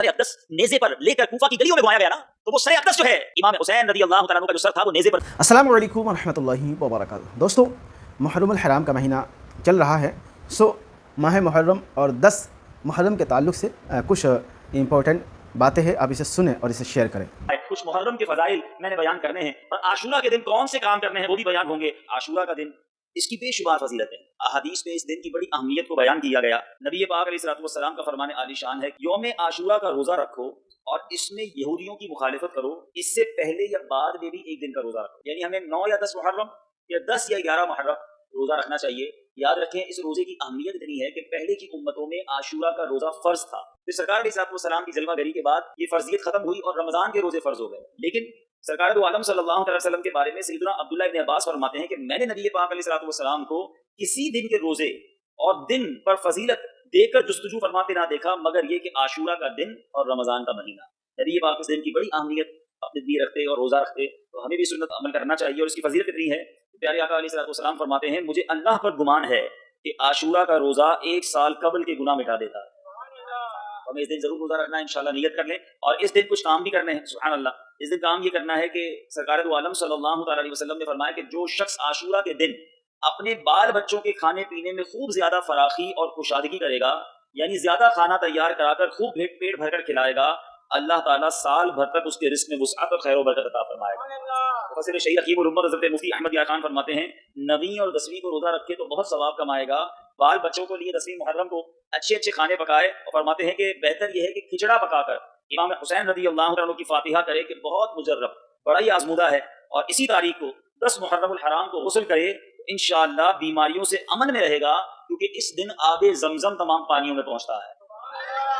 Sir अक़दस नेज़े पर लेकर कूफा की गलियों में घुमाया गया ना, तो वो सर अक़दस जो है इमाम हुसैन रज़ी अल्लाह तआला अन्हु का जो सर था वो नेज़े पर। अस्सलामु अलैकुम व रहमतुल्लाहि व बरकातुहू। दोस्तों, मुहर्रम हराम का महीना चल रहा है। माह मुहर्रम और 10 मुहर्रम के ताल्लुक़ से कुछ इंपॉर्टेंट बातें हैं, आप इसे सुने और इसे शेयर करें। कुछ मुहर्रम के फ़ज़ाइल मैंने बयान करने हैं और आशूरा के दिन कौन से काम करने हैं वो भी बयान होंगे। आशूरा का दिन, इसकी बेशुमार फजीलत है। अहादीस में इस दिन की बड़ी अहमियत को बयान किया गया। नबी पाक अलैहिस्सलातु वस्सलाम का फरमान आलीशान है, यौम आशूरा का रोज़ा रखो और इसमें यहूदियों की मुखालिफत करो। इससे पहले या बाद में भी एक दिन का रोज़ा रखो, यानी हमें 9 या 10 मुहर्रम या 10 या 11 मुहर्रम रोज़ा रखना चाहिए। याद रखें, इस रोज़े की अहमियत इतनी है कि पहले की उम्मतों में आशूरा का रोज़ा फ़र्ज था। फिर सरकार अलैहिस्सलातु वस्सलाम की जलवागरी के बाद ये फ़र्जियत ख़त्म हुई और रमज़ान के रोज़े फ़र्ज हो गए। लेकिन सरकार दो आलम सल्लल्लाहु अलैहि वसल्लम के बारे में सैयदना अब्दुल्लाह इब्न अब्बास फरमाते हैं कि मैंने नबी पाक अलैहिस्सलातु वस्सलाम को किसी दिन के रोज़े और दिन पर फजीलत देकर जुस्तजू फरमाते ना देखा मगर ये कि आशूरा का दिन और रमज़ान का महीना। नबी पाक इस दिन की बड़ी अहमियत अपने लिए रखते और रोज़ा रखते, तो हमें भी सुन्नत अमल करना चाहिए। और इसकी फजीलत इतनी है, प्यारे आका अलैहिस्सलातु वस्सलाम फरमाते हैं, मुझे अल्लाह पर गुमान है कि आशूरा का रोज़ा 1 साल कबल के गुनाह मिटा देता है। हमें इस दिन जरूर रोज़ा रखना है, इंशाल्लाह नियत कर लें। और इस दिन कुछ काम भी करने हैं, सुभान अल्लाह। इस दिन काम ये करना है कि सरकार दो आलम सल्लल्लाहु अलैहि वसल्लम ने फरमाया कि जो शख्स आशूरा के दिन अपने बाल बच्चों के खाने पीने में खूब ज्यादा फराखी और कुशादगी करेगा, यानी ज्यादा खाना तैयार कराकर खूब पेट भरकर खिलाएगा, अल्लाह ताला साल भर तक उसके रिस्क में वुसअत और खैर व बरकत अता फरमाएगा। मुफस्सिर शहीद हकीमुल उम्मत हज़रत मुफ्ती अहमद यार खान फरमाते हैं, 9वीं और 10वीं को रोजा रखे तो बहुत सवाब कमाएगा। बाल बच्चों के लिए 10वीं मुहर्रम को अच्छे अच्छे खाने पकाए और फरमाते हैं कि बेहतर यह है कि खिचड़ा पकाकर इमाम हुसैन रज़ी अल्लाह तआला की फातिहा करे कि बहुत मुजर्रब, बड़ा ही आजमूदा है। और इसी तारीख को 10 मुहर्रम हराम को गुस्ल करे, इंशाअल्लाह बीमारियों से अमन में रहेगा, क्योंकि इस दिन आबे ज़मज़म तमाम पानियों में पहुंचता है।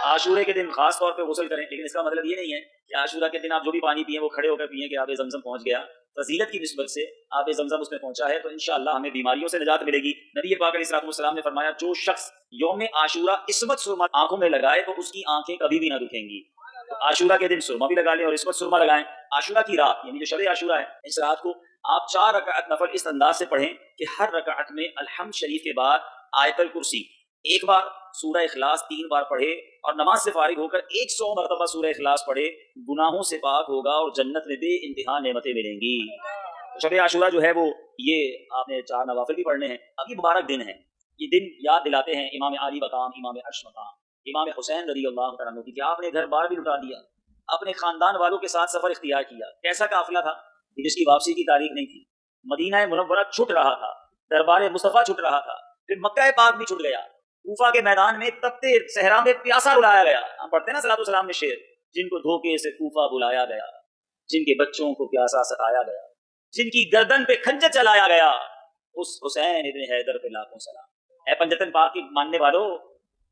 आशूरे के दिन खास तौर पे गुस्ल करें, लेकिन इसका मतलब ये नहीं है कि आशूरा के दिन आप जो भी पानी पिए वो खड़े होकर पिए कि आबे ज़मज़म पहुंच गया। फजीलत की निस्बत से आबे ज़मज़म उसमें पहुंचा है, तो इंशाअल्लाह हमें बीमारियों से निजात मिलेगी। नबी पाक अलैहिस्सलातु वस्सलाम ने फरमाया, जो शख्स यौम आशूरा इस्मत सुरमा आंखों में लगाए तो उसकी आंखें कभी भी ना दुखेंगी। तो आशूरा के दिन सुरमा भी लगा लें और इस्मत सुरमा लगाएं। आशूरा की रात, यानी जो शब आशूरा है, इस रात को आप 4 रकात नफल इस अंदाज से पढ़ें कि हर रकात में अल्हम्द शरीफ के बाद आयतल कुर्सी 1 बार, सूरह इखलास 3 बार पढ़े और नमाज से फारिग होकर 100 मरतबा सूरह इखलास पढ़े, गुनाहों से पाक होगा और जन्नत में बेइंतहा नेमतें मिलेंगी। तो शब आशूरा जो है वो ये आपने 4 नवाफिल भी पढ़ने हैं। अब ये मुबारक दिन है, ये दिन याद दिलाते हैं इमाम आली मकाम, इमाम अर्श मकाम, इमाम हुसैन रज़ी अल्लाह तआला अन्हु की, कि आपने घर बार भी लुटा दिया, अपने खानदान वालों के साथ सफर इख्तियार किया। कैसा काफिला था जिसकी वापसी की तारीख नहीं थी। मदीना मुनव्वरा छूट रहा था, दरबार मुस्तफा छूट रहा था, फिर मक्का पाक भी छूट गया, कूफा के मैदान में तपते सहरा में प्यासा रुलाया गया। हम पढ़ते हैं ना सलातो सलाम में शेर, जिनको धोखे से कूफा बुलाया गया, जिनके बच्चों को प्यासा सताया गया, जिनकी गर्दन पे खंजर चलाया गया, उस हुसैन इब्न हैदर पे लाखों सलाम। ऐ पंजतन पाक की मानने वालों,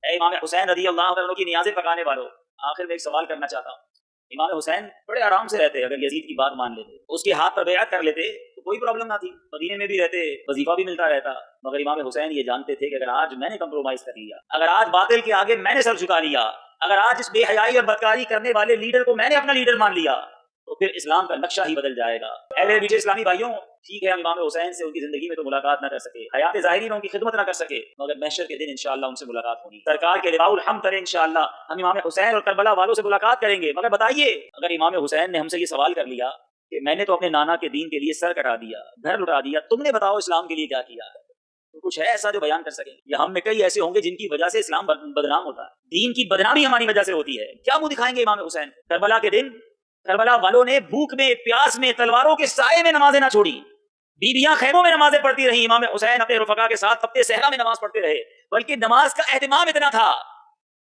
ऐ इमाम हुसैन रज़ी अल्लाह तआला की नियाज़ें पकाने वालों, आखिर में एक सवाल करना चाहता हूँ। इमाम हुसैन बड़े आराम से रहते, अगर यजीद की बात मान लेते, उसके हाथ पर बैअत कर लेते तो कोई प्रॉब्लम ना थी, मदीने में भी रहते, वजीफा भी मिलता रहता। मगर इमाम हुसैन ये जानते थे कि अगर आज मैंने कंप्रोमाइज कर लिया, अगर आज बातिल के आगे मैंने सर झुका लिया, अगर आज इस बेहयाई और बदकारी करने वाले लीडर को मैंने अपना लीडर मान लिया, तो फिर इस्लाम का नक्शा ही बदल जाएगा। मेरे मीठे इस्लामी भाइयों, ठीक है हम इमाम हुसैन से उनकी जिंदगी में तो मुलाकात ना कर सके, हयात ज़ाहिरी में उनकी खिदमत ना कर सके, मगर महशर के दिन इंशाअल्लाह उनसे मुलाकात होगी। सरकार के लिवाउल हम्द करें इंशाअल्लाह, हम इमाम हुसैन और करबला वालों से मुलाकात करेंगे। मगर बताइए, अगर इमाम हुसैन ने हमसे ये सवाल कर लिया कि मैंने तो अपने नाना के दीन के लिए सर कटा दिया, घर लुटा दिया, तुमने बताओ इस्लाम के लिए क्या किया है, तो कुछ है ऐसा जो बयान कर सके? या हम में कई ऐसे होंगे जिनकी वजह से इस्लाम बदनाम होता है, दीन की बदनामी हमारी वजह से होती है। क्या मुंह दिखाएंगे इमाम हुसैन? करबला के दिन करबला वालों ने भूख में, प्यास में, तलवारों के साए में नमाजें ना छोड़ी, बीबियां खैमों में नमाजें पढ़ती रही, इमाम हुसैन अपने रुफका के साथ तपते सहरा में नमाज पढ़ते रहे। बल्कि नमाज का एहतिमाम इतना था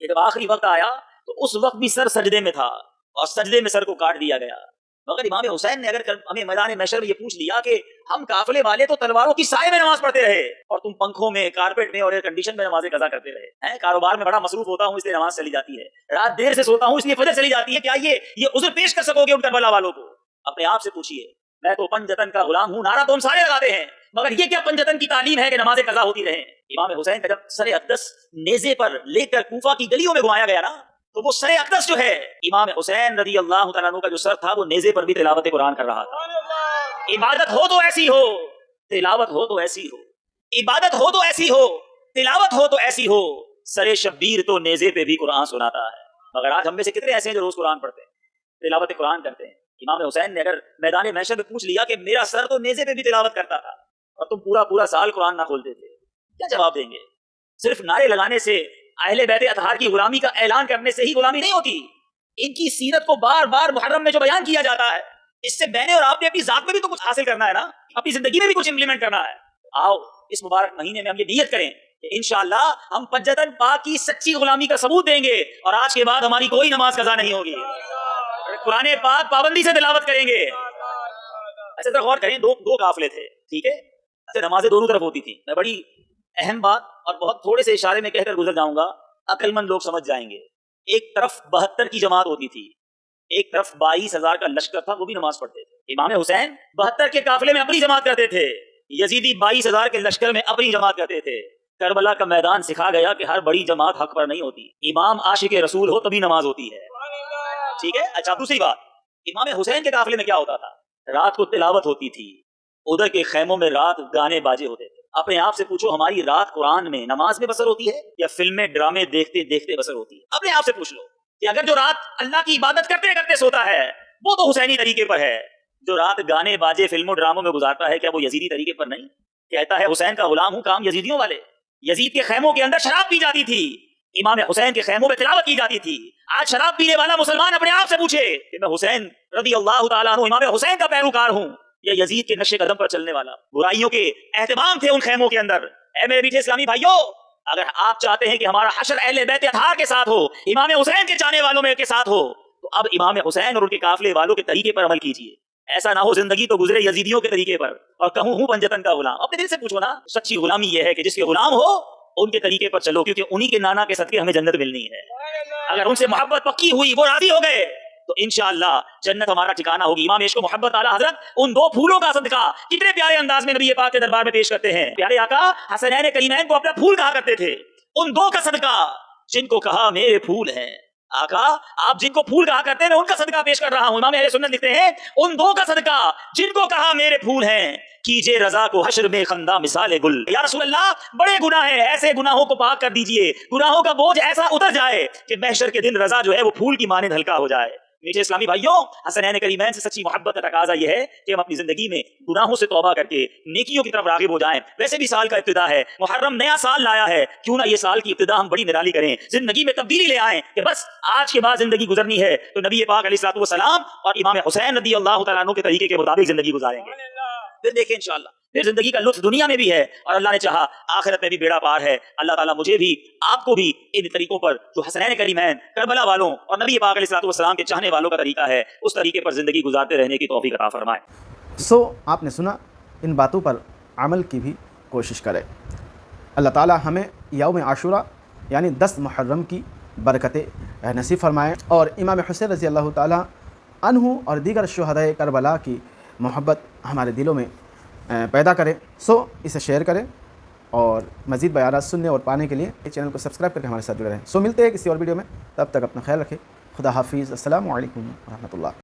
कि जब आखिरी वक्त आया तो उस वक्त भी सर सजदे में था और सजदे में सर को काट दिया गया। मगर इमाम हुसैन ने अगर हमें मैदान महशर में ये पूछ लिया कि हम काफिले वाले तो तलवारों की साए में नमाज पढ़ते रहे और तुम पंखों में, कारपेट में और एयर कंडीशन में नमाजें कज़ा करते रहे हैं, कारोबार में बड़ा मसरूफ होता हूँ इसलिए नमाज चली जाती है, रात देर से सोता हूँ इसलिए फजर चली जाती है, क्या ये उज़्र पेश कर सकोगे उन करबला वालों को? अपने आप से पूछिए। मैं तो पंजतन का गुलाम हूँ, नारा तो हम सारे लगाते हैं, मगर ये क्या पंजतन की तालीम है कि नमाजें कज़ा होती रहे? इमाम हुसैन का जब सर अक़दस नेज़े पर लेकर कूफा की गलियों में घुमाया गया ना, तो वो सर अक़दस जो है, इमाम हुसैन रज़ी अल्लाह तआला अन्हु का जो सर था वो नेज़े पर भी तिलावत कुरान कर रहा था। इबादत हो तो ऐसी हो, तिलावत हो तो ऐसी हो, इबादत हो तो ऐसी हो, तिलावत हो तो ऐसी हो, सरे शब्बीर तो नेज़े पे भी कुरान सुनाता है। مگر آج ہم میں سے کتنے ایسے ہیں جو روز قرآن پڑھتے ہیں, تلاوت قرآن کرتے ہیں. امام حسین نے اگر میدان محشر میں پوچھ لیا کہ میرا سر تو نیزے پہ بھی تلاوت کرتا تھا اور تم پورا سال قرآن نہ کھولتے تھے, کیا جواب دیں گے؟ صرف نعرے لگانے سے, اہل بیت اطہار کی غلامی کا اعلان کرنے سے ہی غلامی نہیں ہوتی. ان کی سیرت کو بار بار محرم میں جو بیان کیا جاتا ہے, اس سے میں نے اور آپ نے اپنی ذات میں بھی تو کچھ حاصل کرنا ہے نا, اپنی زندگی میں بھی کچھ امپلیمنٹ کرنا ہے. آؤ اس مبارک مہینے میں ہم یہ نیت کریں کہ انشاءاللہ ہم پنجتن پاک کی سچی غلامی کا ثبوت دیں گے, اور آج کے بعد ہماری کوئی نماز قضا نہیں ہوگی, قرآن پاک پابندی سے تلاوت کریں گے. اچھا ذرا غور کریں, دو قافلے تھے, ٹھیک ہے, اچھا نمازیں دونوں طرف ہوتی تھی. میں بڑی اہم بات اور بہت تھوڑے سے اشارے میں کہہ کر گزر جاؤں گا, عقل مند لوگ سمجھ جائیں گے. ایک طرف 72 کی جماعت ہوتی تھی, ایک طرف 22,000 کا لشکر تھا, وہ بھی نماز پڑھتے تھے. امام حسین 72 کے قافلے میں اپنی جماعت کرتے تھے, یزیدی 22,000 کے لشکر میں اپنی جماعت کرتے تھے. کربلا کا میدان سکھا گیا کہ ہر بڑی جماعت حق پر نہیں ہوتی, امام عاشق رسول ہو تبھی نماز ہوتی ہے, ٹھیک ہے. اچھا دوسری بات, امام حسین کے قافلے میں کیا ہوتا تھا؟ رات کو تلاوت ہوتی تھی, ادھر کے خیموں میں رات گانے باجے ہوتے تھے. اپنے آپ سے پوچھو, ہماری رات قرآن میں نماز میں بسر ہوتی ہے یا فلمیں ڈرامے دیکھتے دیکھتے بسر ہوتی ہے؟ اپنے آپ سے پوچھ لو کہ اگر جو رات اللہ کی عبادت کرتے کرتے سوتا ہے وہ تو حسینی طریقے پر ہے, جو رات گانے باجے فلموں ڈراموں میں گزارتا ہے کیا وہ یزیدی طریقے پر نہیں؟ کہتا ہے حسین کا غلام ہوں, کام یزیدیوں والے. یزید کے خیموں کے اندر شراب پی جاتی تھی, امام حسین کے خیموں میں تلاوت کی جاتی تھی. آج شراب پینے والا مسلمان اپنے آپ سے پوچھے کہ میں حسین رضی اللہ تعالیٰ عنہ امام حسین کا پیروکار ہوں یا یزید کے نقش قدم پر چلنے والا. برائیوں کے اہتمام تھے ان خیموں کے اندر. اے میرے میٹھے اسلامی بھائیوں, اگر آپ چاہتے ہیں کہ ہمارا حشر اہل بیت اطہار کے ساتھ ہو, امام حسین کے چاہنے والوں میں کے ساتھ ہو, تو اب امام حسین اور ان کے قافلے والوں کے طریقے پر عمل کیجیے. ایسا نہ ہو زندگی تو گزرے یزیدیوں کے طریقے پر اور کہوں ہوں پنجتن کا غلام. اپنے دل سے پوچھو نا, سچی غلامی یہ ہے کہ جس کے غلام ہو ان کے طریقے پر چلو, کیونکہ انہی کے نانا کے صدقے ہمیں جنت ملنی ہے. اگر ان سے محبت پکی ہوئی, وہ راضی ہو گئے, تو انشاءاللہ جنت ہمارا ٹھکانہ ہوگی. امام عشق و محبت اعلیٰ حضرت ان 2 پھولوں کا صدقہ کتنے پیارے انداز میں نبی پاک کے دربار میں پیش کرتے ہیں. پیارے آقا حسنین کریمین کو اپنا پھول کہا کرتے تھے. ان 2 کا صدقہ جن کو کہا میرے پھول ہیں. آقا آپ جن کو پھول کہا کرتے ہیں میں ان کا صدقہ پیش کر رہا ہوں. امام اہل سنت لکھتے ہیں ان 2 کا صدقہ جن کو کہا میرے پھول ہیں, کیجئے رضا کو حشر میں خندہ مثال گل. یا رسول اللہ بڑے گناہ ہیں, ایسے گناہوں کو پاک کر دیجئے, گناہوں کا بوجھ ایسا اتر جائے کہ محشر کے دن رضا جو ہے وہ پھول کی مانند ہلکا ہو جائے. میٹھے اسلامی بھائیوں, حسنین کریمین سے سچی محبت کا تقاضا یہ ہے کہ ہم اپنی زندگی میں گناہوں سے توبہ کر کے نیکیوں کی طرف راغب ہو جائیں. ویسے بھی سال کا ابتدا ہے, محرم نیا سال لایا ہے, کیوں نہ یہ سال کی ابتدا ہم بڑی نرالی کریں, زندگی میں تبدیلی لے آئیں کہ بس آج کے بعد زندگی گزرنی ہے تو نبی پاک علیہ الصلوۃ والسلام اور امام حسین رضی اللہ تعالیٰ عنہ کے طریقے کے مطابق زندگی گزاریں گے. پھر دیکھیں انشاءاللہ پھر زندگی کا لطف دنیا میں بھی ہے اور اللہ نے چاہا آخرت میں بھی بیڑا پار ہے. اللہ تعالیٰ مجھے بھی آپ کو بھی ان طریقوں پر جو حسنین کریمین کربلا والوں اور نبی پاک علیہ الصلوۃ والسلام کے چاہنے والوں کا طریقہ ہے اس طریقے پر زندگی گزارتے رہنے کی توفیق عطا فرمائے. آپ نے سنا, ان باتوں پر عمل کی بھی کوشش کرے. اللہ تعالیٰ ہمیں یوم عاشورہ یعنی 10 محرم کی برکتیں نصیب فرمائے اور امام حسین رضی اللہ تعالیٰ عنہ اور دیگر شہدائے کربلا کی محبت ہمارے دلوں میں پیدا کرے. اسے شیئر کریں اور مزید بیانات سننے اور پانے کے لیے چینل کو سبسکرائب کر کے ہمارے ساتھ جڑے رہیں. ملتے ہیں کسی اور ویڈیو میں, تب تک اپنا خیال رکھیں. خدا حافظ. السلام علیکم ورحمۃ اللہ.